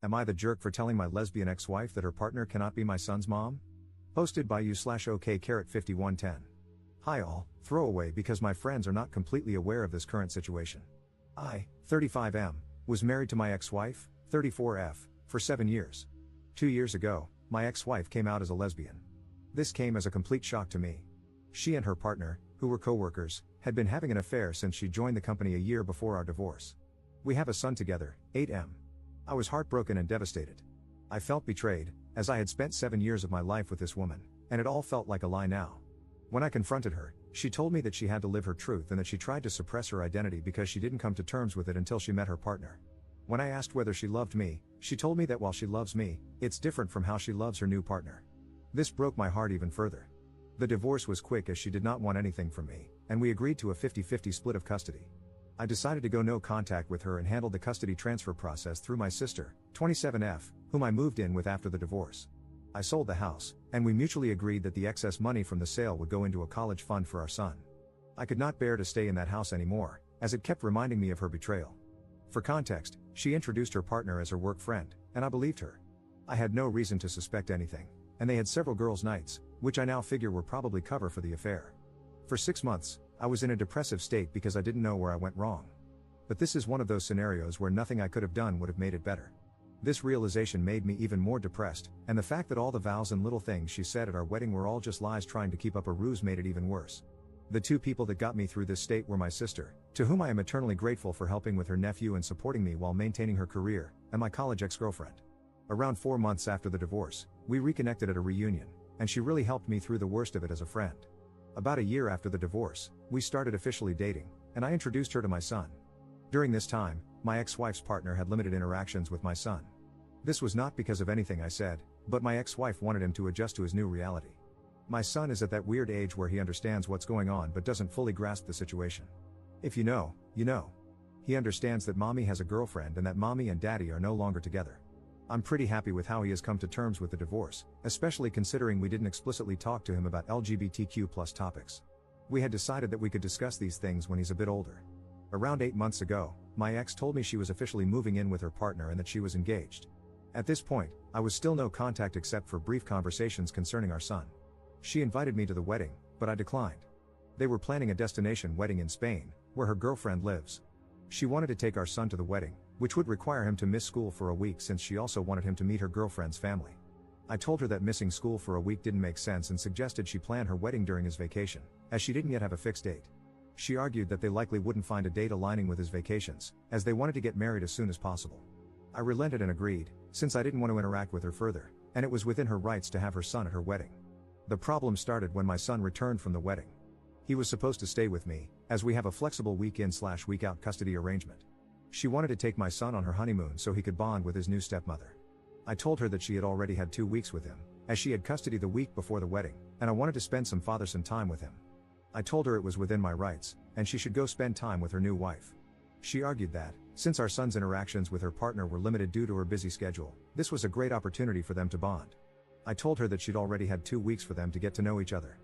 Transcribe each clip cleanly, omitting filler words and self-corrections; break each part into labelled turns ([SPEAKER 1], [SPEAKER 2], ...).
[SPEAKER 1] Am I the jerk for telling my lesbian ex-wife that her partner cannot be my son's mom? Posted by you/OK5110. Hi all, throwaway because my friends are not completely aware of this current situation. I, 35M, was married to my ex-wife, 34F, for 7 years. 2 years ago, my ex-wife came out as a lesbian. This came as a complete shock to me. She and her partner, who were co-workers, had been having an affair since she joined the company a year before our divorce. We have a son together, 8M. I was heartbroken and devastated. I felt betrayed, as I had spent 7 years of my life with this woman, and it all felt like a lie now. When I confronted her, she told me that she had to live her truth and that she tried to suppress her identity because she didn't come to terms with it until she met her partner. When I asked whether she loved me, she told me that while she loves me, it's different from how she loves her new partner. This broke my heart even further. The divorce was quick as she did not want anything from me, and we agreed to a 50-50 split of custody. I decided to go no contact with her and handled the custody transfer process through my sister, 27F, whom I moved in with after the divorce. I sold the house, and we mutually agreed that the excess money from the sale would go into a college fund for our son. I could not bear to stay in that house anymore, as it kept reminding me of her betrayal. For context, she introduced her partner as her work friend, and I believed her. I had no reason to suspect anything, and they had several girls' nights, which I now figure were probably cover for the affair. For 6 months, I was in a depressive state because I didn't know where I went wrong. But this is one of those scenarios where nothing I could have done would have made it better. This realization made me even more depressed, and the fact that all the vows and little things she said at our wedding were all just lies trying to keep up a ruse made it even worse. The two people that got me through this state were my sister, to whom I am eternally grateful for helping with her nephew and supporting me while maintaining her career, and my college ex-girlfriend. Around 4 months after the divorce, we reconnected at a reunion, and she really helped me through the worst of it as a friend. About a year after the divorce, we started officially dating, and I introduced her to my son. During this time, my ex-wife's partner had limited interactions with my son. This was not because of anything I said, but my ex-wife wanted him to adjust to his new reality. My son is at that weird age where he understands what's going on but doesn't fully grasp the situation. If you know, you know. He understands that mommy has a girlfriend and that mommy and daddy are no longer together. I'm pretty happy with how he has come to terms with the divorce, especially considering we didn't explicitly talk to him about LGBTQ+ topics. We had decided that we could discuss these things when he's a bit older. Around 8 months ago, my ex told me she was officially moving in with her partner and that she was engaged. At this point, I was still no contact except for brief conversations concerning our son. She invited me to the wedding, but I declined. They were planning a destination wedding in Spain, where her girlfriend lives. She wanted to take our son to the wedding, which would require him to miss school for a week since she also wanted him to meet her girlfriend's family. I told her that missing school for a week didn't make sense and suggested she plan her wedding during his vacation, as she didn't yet have a fixed date. She argued that they likely wouldn't find a date aligning with his vacations, as they wanted to get married as soon as possible. I relented and agreed, since I didn't want to interact with her further, and it was within her rights to have her son at her wedding. The problem started when my son returned from the wedding. He was supposed to stay with me, as we have a flexible week-in/week-out custody arrangement. She wanted to take my son on her honeymoon so he could bond with his new stepmother. I told her that she had already had 2 weeks with him, as she had custody the week before the wedding, and I wanted to spend some father-son time with him. I told her it was within my rights, and she should go spend time with her new wife. She argued that, since our son's interactions with her partner were limited due to her busy schedule, this was a great opportunity for them to bond. I told her that she'd already had 2 weeks for them to get to know each other.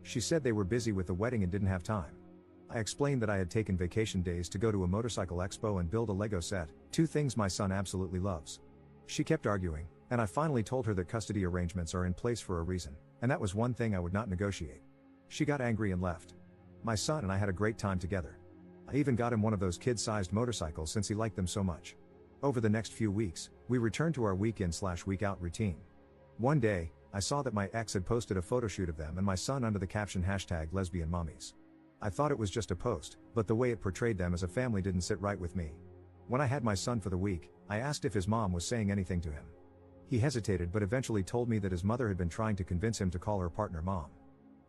[SPEAKER 1] She said they were busy with the wedding and didn't have time. I explained that I had taken vacation days to go to a motorcycle expo and build a Lego set, 2 things my son absolutely loves. She kept arguing, and I finally told her that custody arrangements are in place for a reason, and that was one thing I would not negotiate. She got angry and left. My son and I had a great time together. I even got him one of those kid-sized motorcycles since he liked them so much. Over the next few weeks, we returned to our week-in/week-out routine. One day, I saw that my ex had posted a photo shoot of them and my son under the caption #lesbianmommies. I thought it was just a post, but the way it portrayed them as a family didn't sit right with me. When I had my son for the week, I asked if his mom was saying anything to him. He hesitated but eventually told me that his mother had been trying to convince him to call her partner mom.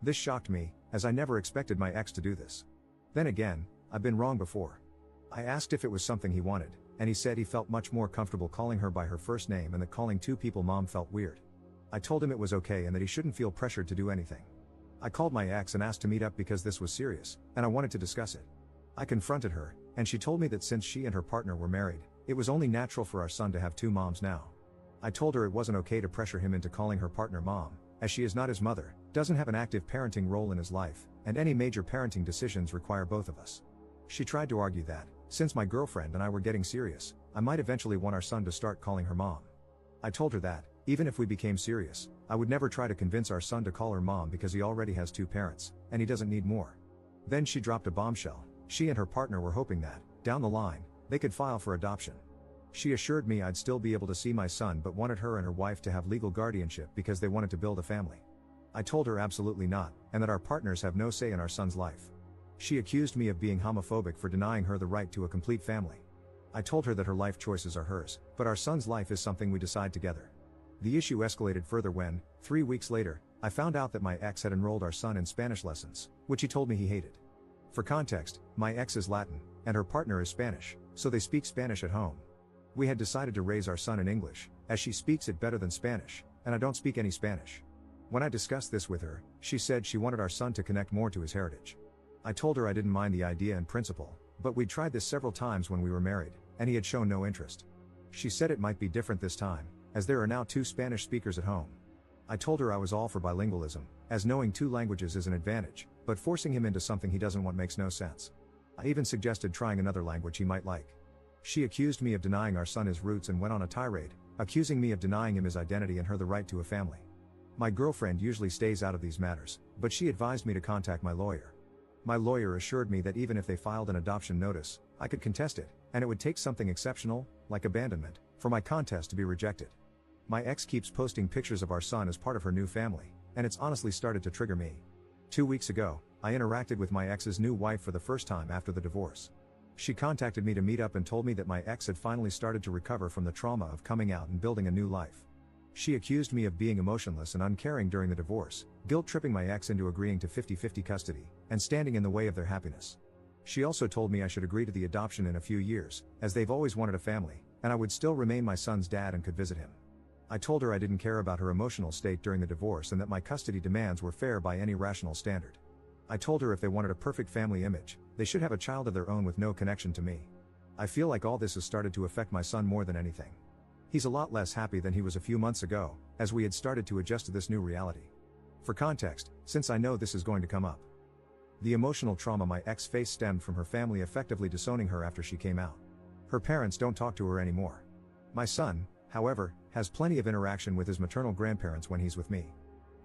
[SPEAKER 1] This shocked me, as I never expected my ex to do this. Then again, I've been wrong before. I asked if it was something he wanted, and he said he felt much more comfortable calling her by her first name and that calling 2 people mom felt weird. I told him it was okay and that he shouldn't feel pressured to do anything. I called my ex and asked to meet up because this was serious, and I wanted to discuss it. I confronted her, and she told me that since she and her partner were married, it was only natural for our son to have 2 moms now. I told her it wasn't okay to pressure him into calling her partner mom, as she is not his mother, doesn't have an active parenting role in his life, and any major parenting decisions require both of us. She tried to argue that, since my girlfriend and I were getting serious, I might eventually want our son to start calling her mom. I told her that, even if we became serious, I would never try to convince our son to call her mom because he already has 2 parents, and he doesn't need more. Then she dropped a bombshell. She and her partner were hoping that, down the line, they could file for adoption. She assured me I'd still be able to see my son but wanted her and her wife to have legal guardianship because they wanted to build a family. I told her absolutely not, and that our partners have no say in our son's life. She accused me of being homophobic for denying her the right to a complete family. I told her that her life choices are hers, but our son's life is something we decide together. The issue escalated further when, 3 weeks later, I found out that my ex had enrolled our son in Spanish lessons, which he told me he hated. For context, my ex is Latin, and her partner is Spanish, so they speak Spanish at home. We had decided to raise our son in English, as she speaks it better than Spanish, and I don't speak any Spanish. When I discussed this with her, she said she wanted our son to connect more to his heritage. I told her I didn't mind the idea in principle, but we'd tried this several times when we were married, and he had shown no interest. She said it might be different this time, as there are now 2 Spanish speakers at home. I told her I was all for bilingualism, as knowing 2 languages is an advantage, but forcing him into something he doesn't want makes no sense. I even suggested trying another language he might like. She accused me of denying our son his roots and went on a tirade, accusing me of denying him his identity and her the right to a family. My girlfriend usually stays out of these matters, but she advised me to contact my lawyer. My lawyer assured me that even if they filed an adoption notice, I could contest it, and it would take something exceptional, like abandonment, for my contest to be rejected. My ex keeps posting pictures of our son as part of her new family, and it's honestly started to trigger me. 2 weeks ago, I interacted with my ex's new wife for the first time after the divorce. She contacted me to meet up and told me that my ex had finally started to recover from the trauma of coming out and building a new life. She accused me of being emotionless and uncaring during the divorce, guilt-tripping my ex into agreeing to 50-50 custody, and standing in the way of their happiness. She also told me I should agree to the adoption in a few years, as they've always wanted a family, and I would still remain my son's dad and could visit him. I told her I didn't care about her emotional state during the divorce and that my custody demands were fair by any rational standard. I told her if they wanted a perfect family image, they should have a child of their own with no connection to me. I feel like all this has started to affect my son more than anything. He's a lot less happy than he was a few months ago, as we had started to adjust to this new reality. For context, since I know this is going to come up, the emotional trauma my ex faced stemmed from her family effectively disowning her after she came out. Her parents don't talk to her anymore. My son, however, has plenty of interaction with his maternal grandparents when he's with me.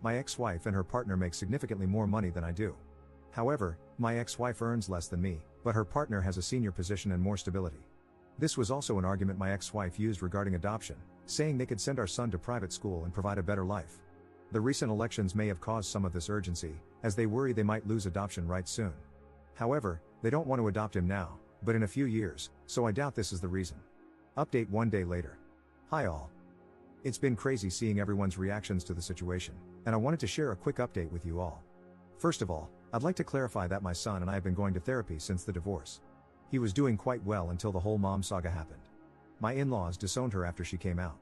[SPEAKER 1] My ex-wife and her partner make significantly more money than I do. However, my ex-wife earns less than me, but her partner has a senior position and more stability. This was also an argument my ex-wife used regarding adoption, saying they could send our son to private school and provide a better life. The recent elections may have caused some of this urgency, as they worry they might lose adoption rights soon. However, they don't want to adopt him now, but in a few years, so I doubt this is the reason. Update 1 day later. Hi all. It's been crazy seeing everyone's reactions to the situation, and I wanted to share a quick update with you all. First of all, I'd like to clarify that my son and I have been going to therapy since the divorce. He was doing quite well until the whole mom saga happened. My in-laws disowned her after she came out.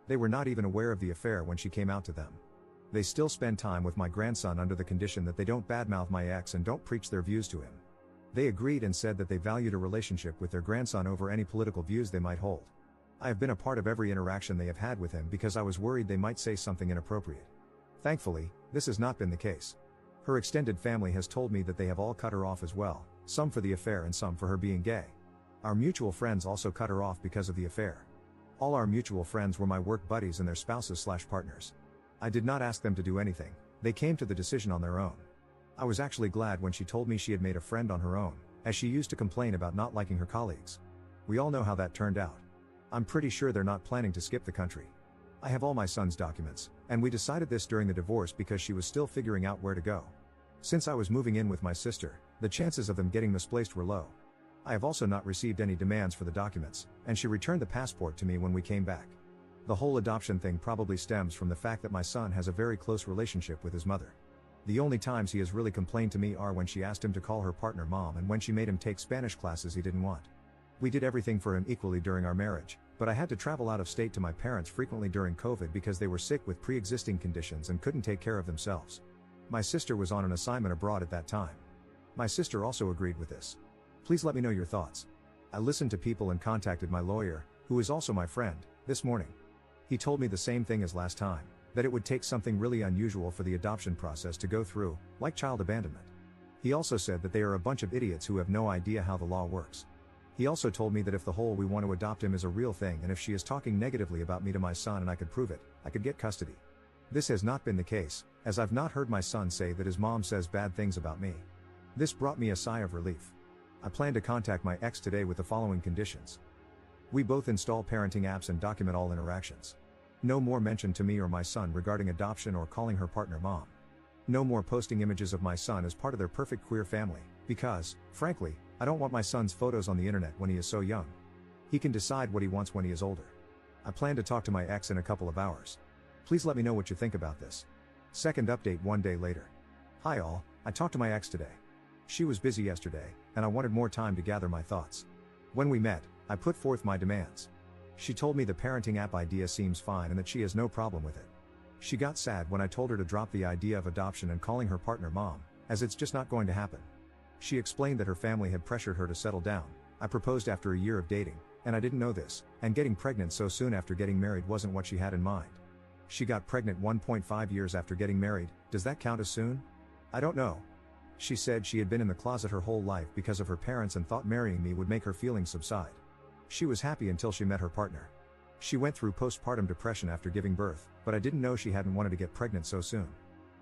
[SPEAKER 1] They were not even aware of the affair when she came out to them. They still spend time with my grandson under the condition that they don't badmouth my ex and don't preach their views to him. They agreed and said that they valued a relationship with their grandson over any political views they might hold. I have been a part of every interaction they have had with him because I was worried they might say something inappropriate. Thankfully, this has not been the case. Her extended family has told me that they have all cut her off as well, some for the affair and some for her being gay. Our mutual friends also cut her off because of the affair. All our mutual friends were my work buddies and their spouses/partners. I did not ask them to do anything, they came to the decision on their own. I was actually glad when she told me she had made a friend on her own, as she used to complain about not liking her colleagues. We all know how that turned out. I'm pretty sure they're not planning to skip the country. I have all my son's documents, and we decided this during the divorce because she was still figuring out where to go. Since I was moving in with my sister, the chances of them getting misplaced were low. I have also not received any demands for the documents, and she returned the passport to me when we came back. The whole adoption thing probably stems from the fact that my son has a very close relationship with his mother. The only times he has really complained to me are when she asked him to call her partner mom and when she made him take Spanish classes he didn't want. We did everything for him equally during our marriage, but I had to travel out of state to my parents frequently during COVID because they were sick with pre-existing conditions and couldn't take care of themselves. My sister was on an assignment abroad at that time. My sister also agreed with this. Please let me know your thoughts. I listened to people and contacted my lawyer, who is also my friend, this morning. He told me the same thing as last time, that it would take something really unusual for the adoption process to go through, like child abandonment. He also said that they are a bunch of idiots who have no idea how the law works. He also told me that if the whole "we want to adopt him" is a real thing and if she is talking negatively about me to my son and I could prove it, I could get custody. This has not been the case, as I've not heard my son say that his mom says bad things about me. This brought me a sigh of relief. I plan to contact my ex today with the following conditions. We both install parenting apps and document all interactions. No more mention to me or my son regarding adoption or calling her partner mom. No more posting images of my son as part of their perfect queer family, because, frankly, I don't want my son's photos on the internet when he is so young. He can decide what he wants when he is older. I plan to talk to my ex in a couple of hours. Please let me know what you think about this. Second update 1 day later. Hi all, I talked to my ex today. She was busy yesterday, and I wanted more time to gather my thoughts. When we met, I put forth my demands. She told me the parenting app idea seems fine and that she has no problem with it. She got sad when I told her to drop the idea of adoption and calling her partner mom, as it's just not going to happen. She explained that her family had pressured her to settle down. I proposed after a year of dating, and I didn't know this, and getting pregnant so soon after getting married wasn't what she had in mind. She got pregnant 1.5 years after getting married. Does that count as soon? I don't know. She said she had been in the closet her whole life because of her parents and thought marrying me would make her feelings subside. She was happy until she met her partner. She went through postpartum depression after giving birth, but I didn't know she hadn't wanted to get pregnant so soon.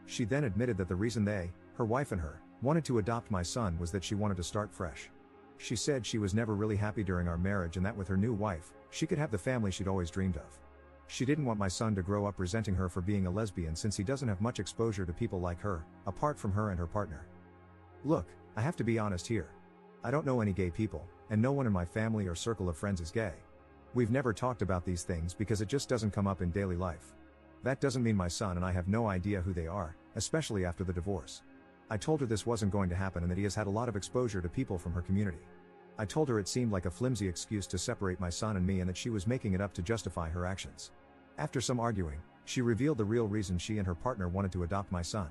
[SPEAKER 1] She then admitted that the reason they, her wife and her, wanted to adopt my son was that she wanted to start fresh. She said she was never really happy during our marriage and that with her new wife, she could have the family she'd always dreamed of. She didn't want my son to grow up resenting her for being a lesbian since he doesn't have much exposure to people like her, apart from her and her partner. Look, I have to be honest here. I don't know any gay people, and no one in my family or circle of friends is gay. We've never talked about these things because it just doesn't come up in daily life. That doesn't mean my son and I have no idea who they are, especially after the divorce. I told her this wasn't going to happen and that he has had a lot of exposure to people from her community. I told her it seemed like a flimsy excuse to separate my son and me and that she was making it up to justify her actions. After some arguing, she revealed the real reason she and her partner wanted to adopt my son.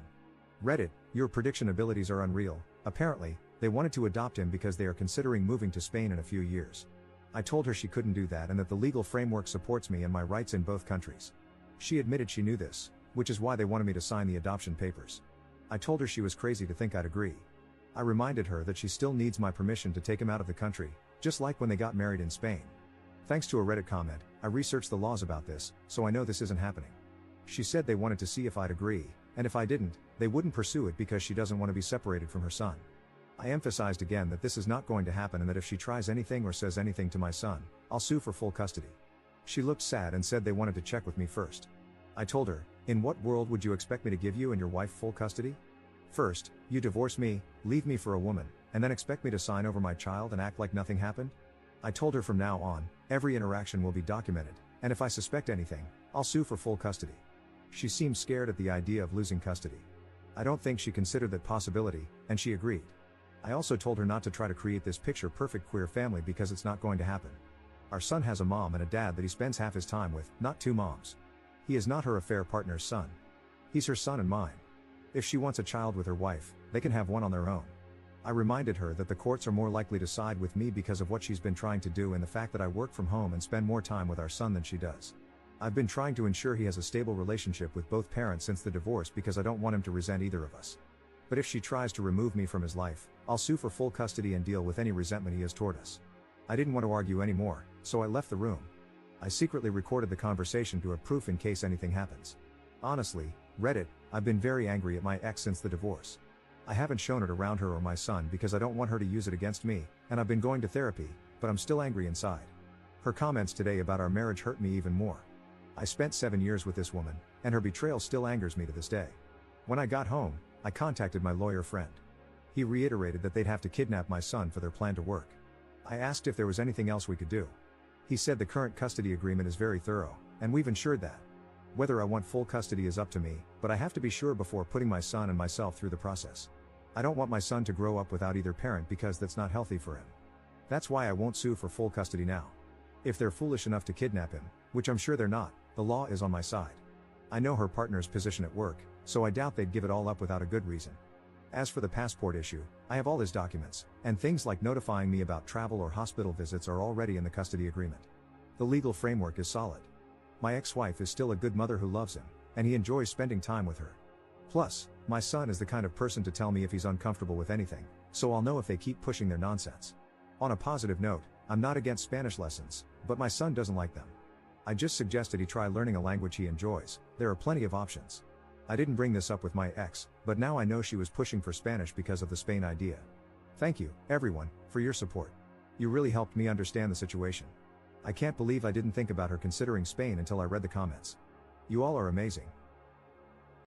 [SPEAKER 1] Reddit, your prediction abilities are unreal. Apparently, they wanted to adopt him because they are considering moving to Spain in a few years. I told her she couldn't do that and that the legal framework supports me and my rights in both countries. She admitted she knew this, which is why they wanted me to sign the adoption papers. I told her she was crazy to think I'd agree. I reminded her that she still needs my permission to take him out of the country, just like when they got married in Spain. Thanks to a Reddit comment, I researched the laws about this, so I know this isn't happening. She said they wanted to see if I'd agree, and if I didn't, they wouldn't pursue it because she doesn't want to be separated from her son. I emphasized again that this is not going to happen and that if she tries anything or says anything to my son, I'll sue for full custody. She looked sad and said they wanted to check with me first. I told her, in what world would you expect me to give you and your wife full custody? First, you divorce me, leave me for a woman, and then expect me to sign over my child and act like nothing happened? I told her from now on, every interaction will be documented, and if I suspect anything, I'll sue for full custody. She seemed scared at the idea of losing custody. I don't think she considered that possibility, and she agreed. I also told her not to try to create this picture-perfect queer family because it's not going to happen. Our son has a mom and a dad that he spends half his time with, not two moms. He is not her affair partner's son. He's her son and mine. If she wants a child with her wife, they can have one on their own. I reminded her that the courts are more likely to side with me because of what she's been trying to do and the fact that I work from home and spend more time with our son than she does. I've been trying to ensure he has a stable relationship with both parents since the divorce because I don't want him to resent either of us. But if she tries to remove me from his life, I'll sue for full custody and deal with any resentment he has toward us. I didn't want to argue anymore, so I left the room. I secretly recorded the conversation to have proof in case anything happens. Honestly, Reddit, I've been very angry at my ex since the divorce. I haven't shown it around her or my son because I don't want her to use it against me, and I've been going to therapy, but I'm still angry inside. Her comments today about our marriage hurt me even more. I spent 7 years with this woman, and her betrayal still angers me to this day. When I got home, I contacted my lawyer friend. He reiterated that they'd have to kidnap my son for their plan to work. I asked if there was anything else we could do. He said the current custody agreement is very thorough, and we've ensured that. Whether I want full custody is up to me, but I have to be sure before putting my son and myself through the process. I don't want my son to grow up without either parent because that's not healthy for him. That's why I won't sue for full custody now. If they're foolish enough to kidnap him, which I'm sure they're not, the law is on my side. I know her partner's position at work, so I doubt they'd give it all up without a good reason. As for the passport issue, I have all his documents, and things like notifying me about travel or hospital visits are already in the custody agreement. The legal framework is solid. My ex-wife is still a good mother who loves him, and he enjoys spending time with her. Plus, my son is the kind of person to tell me if he's uncomfortable with anything, so I'll know if they keep pushing their nonsense. On a positive note, I'm not against Spanish lessons, but my son doesn't like them. I just suggested he try learning a language he enjoys. There are plenty of options. I didn't bring this up with my ex, but now I know she was pushing for Spanish because of the Spain idea. Thank you, everyone, for your support. You really helped me understand the situation. I can't believe I didn't think about her considering Spain until I read the comments. You all are amazing.